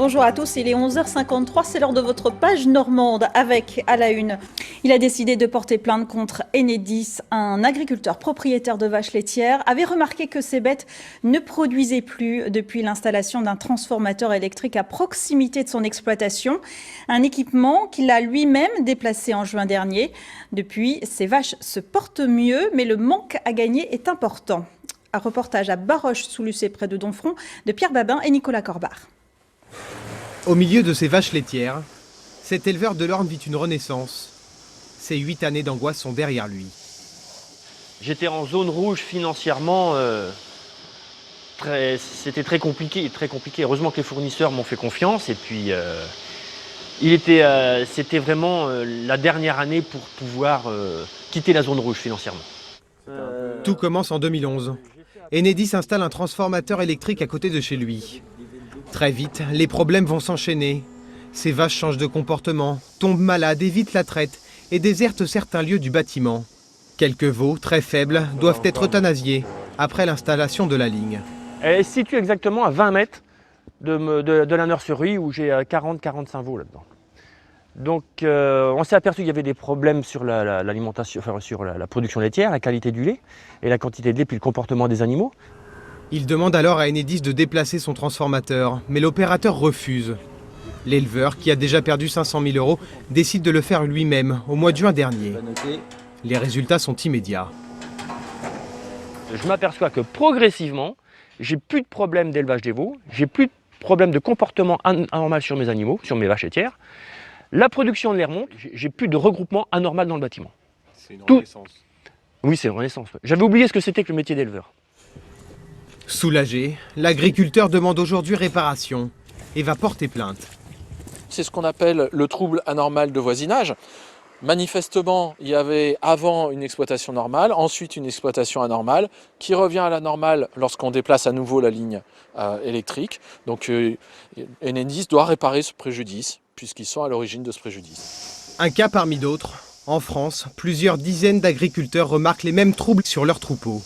Bonjour à tous, il est 11h53, c'est l'heure de votre page normande avec à la une. Il a décidé de porter plainte contre Enedis. Un agriculteur propriétaire de vaches laitières avait remarqué que ses bêtes ne produisaient plus depuis l'installation d'un transformateur électrique à proximité de son exploitation. Un équipement qu'il a lui-même déplacé en juin dernier. Depuis, ces vaches se portent mieux, mais le manque à gagner est important. Un reportage à Baroche-sous-Lucé près de Domfront de Pierre Babin et Nicolas Corbard. Au milieu de ces vaches laitières, cet éleveur de l'Orne vit une renaissance. Ces 8 années d'angoisse sont derrière lui. J'étais en zone rouge financièrement, c'était très compliqué. Heureusement que les fournisseurs m'ont fait confiance et puis c'était vraiment la dernière année pour pouvoir quitter la zone rouge financièrement. Tout commence en 2011. Enedis installe un transformateur électrique à côté de chez lui. Très vite, les problèmes vont s'enchaîner. Ces vaches changent de comportement, tombent malades, évitent la traite et désertent certains lieux du bâtiment. Quelques veaux, très faibles, doivent être euthanasiés après l'installation de la ligne. Elle est située exactement à 20 mètres de la nurserie où j'ai 40-45 veaux là-dedans. Donc on s'est aperçu qu'il y avait des problèmes sur l'alimentation, sur la production laitière, la qualité du lait et la quantité de lait puis le comportement des animaux. Il demande alors à Enedis de déplacer son transformateur, mais l'opérateur refuse. L'éleveur, qui a déjà perdu 500 000 €, décide de le faire lui-même au mois de juin dernier. Les résultats sont immédiats. Je m'aperçois que progressivement, j'ai plus de problème d'élevage des veaux, j'ai plus de problème de comportement anormal sur mes animaux, sur mes vaches laitières. La production de lait remonte, j'ai plus de regroupement anormal dans le bâtiment. C'est une renaissance. Oui, c'est une renaissance. J'avais oublié ce que c'était que le métier d'éleveur. Soulagé, l'agriculteur demande aujourd'hui réparation et va porter plainte. C'est ce qu'on appelle le trouble anormal de voisinage. Manifestement, il y avait avant une exploitation normale, ensuite une exploitation anormale, qui revient à la normale lorsqu'on déplace à nouveau la ligne électrique. Donc Enedis doit réparer ce préjudice, puisqu'ils sont à l'origine de ce préjudice. Un cas parmi d'autres. En France, plusieurs dizaines d'agriculteurs remarquent les mêmes troubles sur leurs troupeaux.